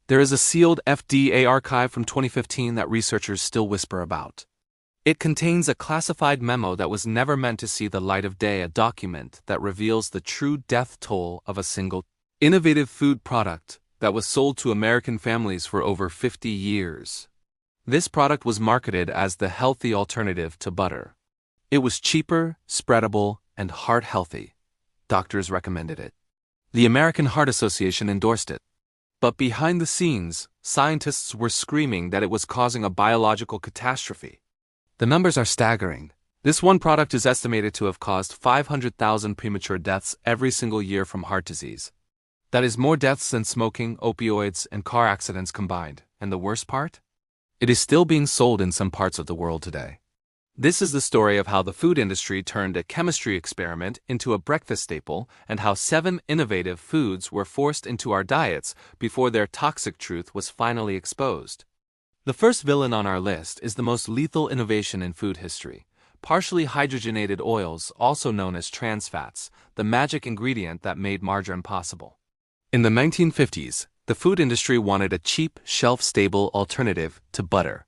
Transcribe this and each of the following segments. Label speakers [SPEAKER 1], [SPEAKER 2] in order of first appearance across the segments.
[SPEAKER 1] There is a sealed FDA archive from 2015 that researchers still whisper about. It contains a classified memo that was never meant to see the light of day, a document that reveals the true death toll of a single innovative food product that was sold to American families for over 50 years. This product was marketed as the healthy alternative to butter. It was cheaper, spreadable, and heart-healthy. Doctors recommended it. The American Heart Association endorsed it. But behind the scenes, scientists were screaming that it was causing a biological catastrophe. The numbers are staggering. This one product is estimated to have caused 500,000 premature deaths every single year from heart disease. That is more deaths than smoking, opioids, and car accidents combined. And the worst part? It is still being sold in some parts of the world today. This is the story of how the food industry turned a chemistry experiment into a breakfast staple, and how 7 innovative foods were forced into our diets before their toxic truth was finally exposed. The first villain on our list is the most lethal innovation in food history: partially hydrogenated oils, also known as trans fats, the magic ingredient that made margarine possible. In the 1950s, the food industry wanted a cheap, shelf-stable alternative to butter.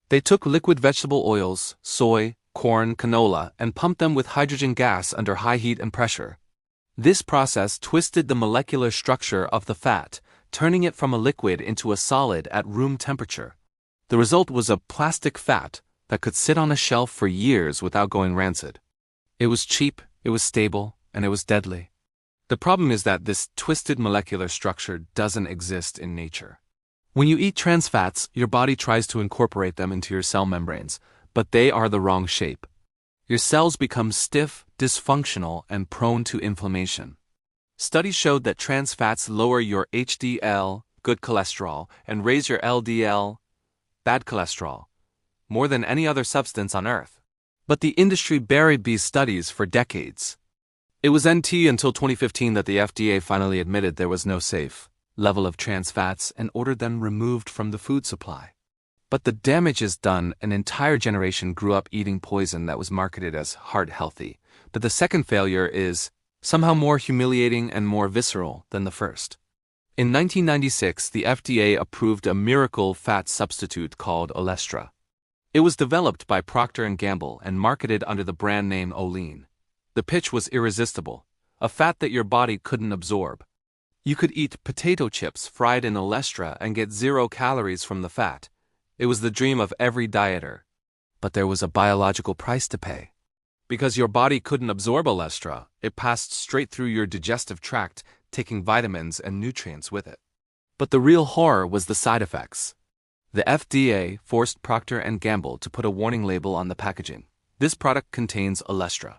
[SPEAKER 1] They took liquid vegetable oils, soy, corn, canola, and pumped them with hydrogen gas under high heat and pressure. This process twisted the molecular structure of the fat, turning it from a liquid into a solid at room temperature. The result was a plastic fat that could sit on a shelf for years without going rancid. It was cheap, it was stable, and it was deadly. The problem is that this twisted molecular structure doesn't exist in nature. When you eat trans fats, your body tries to incorporate them into your cell membranes, but they are the wrong shape. Your cells become stiff, dysfunctional, and prone to inflammation. Studies showed that trans fats lower your HDL, good cholesterol, and raise your LDL, bad cholesterol, more than any other substance on Earth. But the industry buried these studies for decades. It was until 2015 that the FDA finally admitted there was no safe level of trans fats and ordered them removed from the food supply. But the damage is done. An entire generation grew up eating poison that was marketed as heart healthy. But the second failure is somehow more humiliating and more visceral than the first. In 1996, the FDA approved a miracle fat substitute called Olestra. It was developed by Procter & Gamble and marketed under the brand name Olean. The pitch was irresistible: a fat that your body couldn't absorb. You could eat potato chips fried in Olestra and get 0 calories from the fat. It was the dream of every dieter. But there was a biological price to pay. Because your body couldn't absorb Olestra, it passed straight through your digestive tract, taking vitamins and nutrients with it. But the real horror was the side effects. The FDA forced Procter & Gamble to put a warning label on the packaging. This product contains Olestra.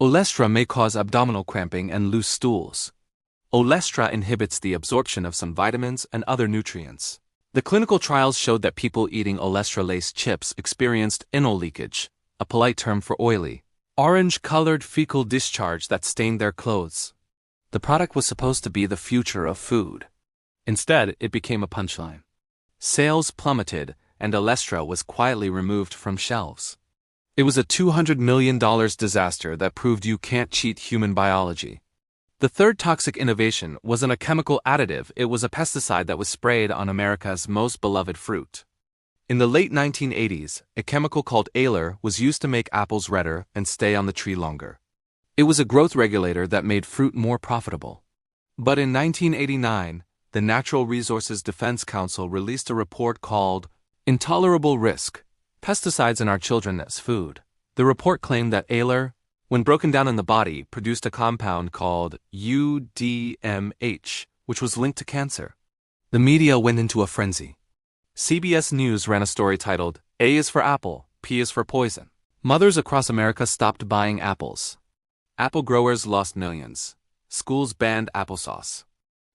[SPEAKER 1] Olestra may cause abdominal cramping and loose stools. Olestra inhibits the absorption of some vitamins and other nutrients. The clinical trials showed that people eating Olestra-laced chips experienced anal leakage, a polite term for oily, orange-colored fecal discharge that stained their clothes. The product was supposed to be the future of food. Instead, it became a punchline. Sales plummeted, and Olestra was quietly removed from shelves. It was a $200 million disaster that proved you can't cheat human biology. The third toxic innovation wasn't a chemical additive, it was a pesticide that was sprayed on America's most beloved fruit. In the late 1980s, a chemical called Aler was used to make apples redder and stay on the tree longer. It was a growth regulator that made fruit more profitable. But in 1989, the Natural Resources Defense Council released a report called Intolerable Risk: Pesticides in Our Children as Food. The report claimed that Aler, when broken down in the body, produced a compound called UDMH, which was linked to cancer. The media went into a frenzy. CBS News ran a story titled, "A is for apple, P is for poison." Mothers across America stopped buying apples. Apple growers lost millions. Schools banned applesauce.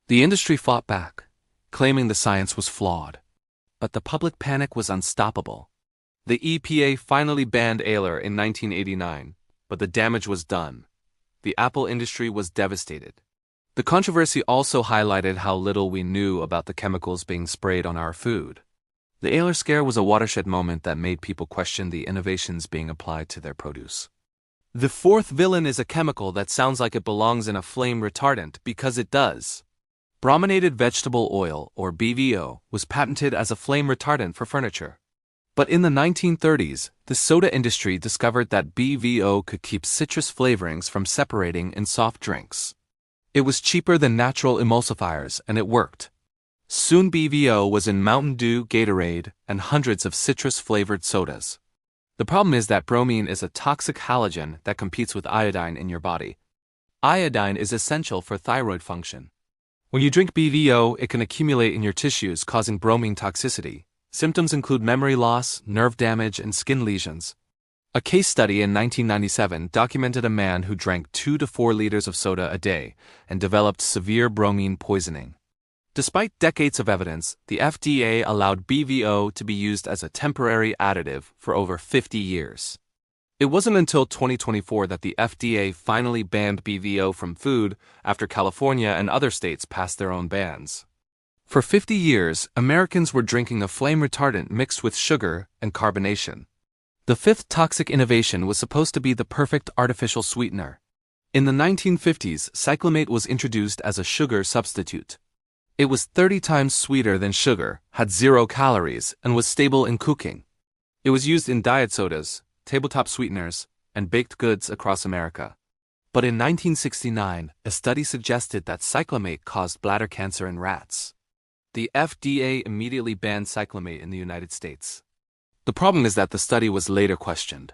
[SPEAKER 1] The industry fought back, claiming the science was flawed. But the public panic was unstoppable. The EPA finally banned Aler in 1989, but the damage was done. The apple industry was devastated. The controversy also highlighted how little we knew about the chemicals being sprayed on our food. The Aler scare was a watershed moment that made people question the innovations being applied to their produce. The fourth villain is a chemical that sounds like it belongs in a flame retardant, because it does. Brominated vegetable oil, or BVO, was patented as a flame retardant for furniture. But in the 1930s, the soda industry discovered that BVO could keep citrus flavorings from separating in soft drinks. It was cheaper than natural emulsifiers, and it worked. Soon BVO was in Mountain Dew, Gatorade, and hundreds of citrus-flavored sodas. The problem is that bromine is a toxic halogen that competes with iodine in your body. Iodine is essential for thyroid function. When you drink BVO, it can accumulate in your tissues, causing bromine toxicity. Symptoms include memory loss, nerve damage, and skin lesions. A case study in 1997 documented a man who drank 2 to 4 liters of soda a day and developed severe bromine poisoning. Despite decades of evidence, the FDA allowed BVO to be used as a temporary additive for over 50 years. It wasn't until 2024 that the FDA finally banned BVO from food after California and other states passed their own bans. For 50 years, Americans were drinking a flame retardant mixed with sugar and carbonation. The fifth toxic innovation was supposed to be the perfect artificial sweetener. In the 1950s, cyclamate was introduced as a sugar substitute. It was 30 times sweeter than sugar, had 0 calories, and was stable in cooking. It was used in diet sodas, tabletop sweeteners, and baked goods across America. But in 1969, a study suggested that cyclamate caused bladder cancer in rats. The FDA immediately banned cyclamate in the United States. The problem is that the study was later questioned.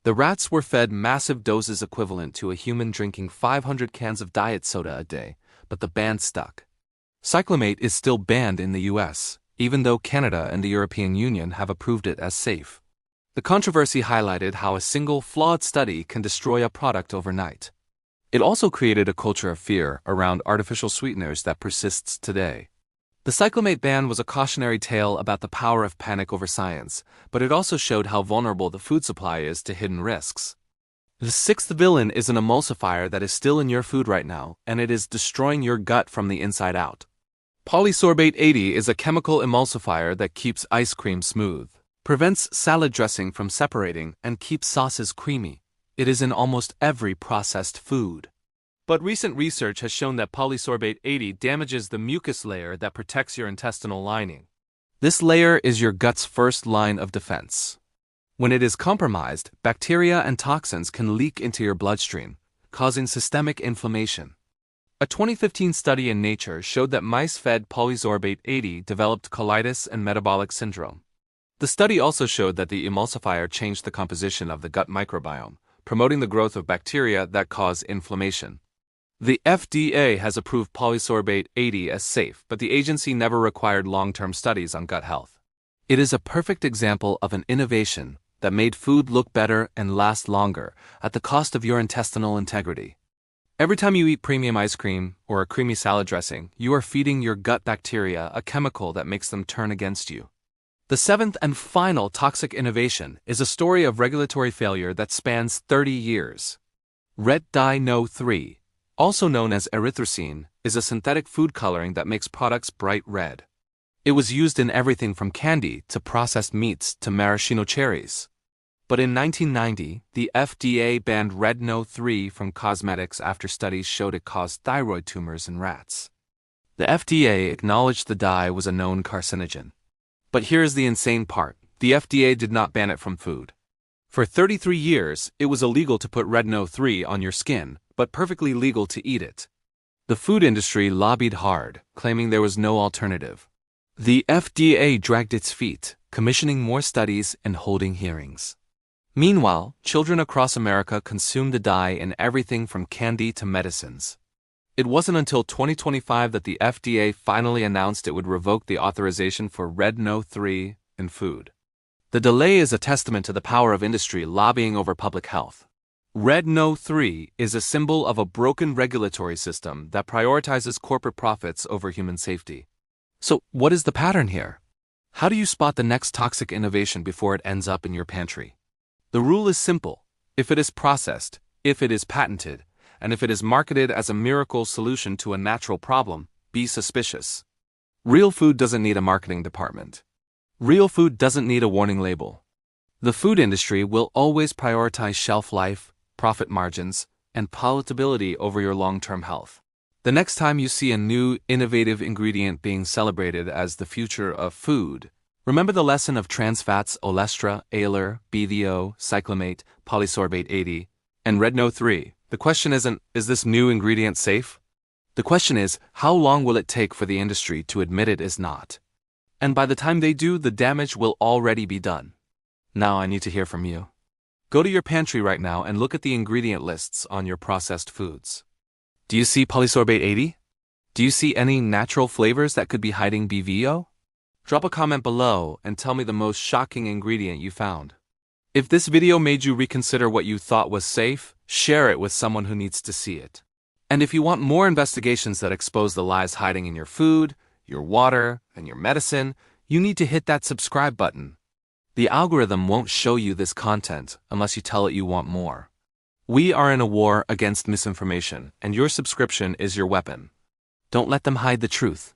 [SPEAKER 1] The rats were fed massive doses equivalent to a human drinking 500 cans of diet soda a day, but the ban stuck. Cyclamate is still banned in the US, even though Canada and the European Union have approved it as safe. The controversy highlighted how a single flawed study can destroy a product overnight. It also created a culture of fear around artificial sweeteners that persists today. The cyclamate ban was a cautionary tale about the power of panic over science, but it also showed how vulnerable the food supply is to hidden risks. The sixth villain is an emulsifier that is still in your food right now, and it is destroying your gut from the inside out. Polysorbate 80 is a chemical emulsifier that keeps ice cream smooth, prevents salad dressing from separating, and keeps sauces creamy. It is in almost every processed food. But recent research has shown that polysorbate 80 damages the mucus layer that protects your intestinal lining. This layer is your gut's first line of defense. When it is compromised, bacteria and toxins can leak into your bloodstream, causing systemic inflammation. A 2015 study in Nature showed that mice fed polysorbate 80 developed colitis and metabolic syndrome. The study also showed that the emulsifier changed the composition of the gut microbiome, promoting the growth of bacteria that cause inflammation. The FDA has approved polysorbate 80 as safe, but the agency never required long-term studies on gut health. It is a perfect example of an innovation that made food look better and last longer at the cost of your intestinal integrity. Every time you eat premium ice cream or a creamy salad dressing, you are feeding your gut bacteria a chemical that makes them turn against you. The seventh and final toxic innovation is a story of regulatory failure that spans 30 years. Red dye No. 3, also known as erythrocene, is a synthetic food coloring that makes products bright red. It was used in everything from candy to processed meats to maraschino cherries. But in 1990, the FDA banned Red No. 3 from cosmetics after studies showed it caused thyroid tumors in rats. The FDA acknowledged the dye was a known carcinogen. But here's the insane part: the FDA did not ban it from food. For 33 years, it was illegal to put Red No. 3 on your skin, but perfectly legal to eat it. The food industry lobbied hard, claiming there was no alternative. The FDA dragged its feet, commissioning more studies and holding hearings. Meanwhile, children across America consume the dye in everything from candy to medicines. It wasn't until 2025 that the FDA finally announced it would revoke the authorization for Red No. 3 in food. The delay is a testament to the power of industry lobbying over public health. Red No. 3 is a symbol of a broken regulatory system that prioritizes corporate profits over human safety. So, what is the pattern here? How do you spot the next toxic innovation before it ends up in your pantry? The rule is simple: if it is processed, if it is patented, and if it is marketed as a miracle solution to a natural problem, be suspicious. Real food doesn't need a marketing department. Real food doesn't need a warning label. The food industry will always prioritize shelf life, profit margins, and palatability over your long-term health. The next time you see a new, innovative ingredient being celebrated as the future of food, remember the lesson of trans fats olestra, aler, BDO, cyclamate, polysorbate 80, and redno 3. The question isn't, is this new ingredient safe? The question is, how long will it take for the industry to admit it is not? And by the time they do, the damage will already be done. Now I need to hear from you. Go to your pantry right now and look at the ingredient lists on your processed foods. Do you see polysorbate 80? Do you see any natural flavors that could be hiding BVO? Drop a comment below and tell me the most shocking ingredient you found. If this video made you reconsider what you thought was safe, share it with someone who needs to see it. And if you want more investigations that expose the lies hiding in your food, your water, and your medicine, you need to hit that subscribe button. The algorithm won't show you this content unless you tell it you want more. We are in a war against misinformation, and your subscription is your weapon. Don't let them hide the truth.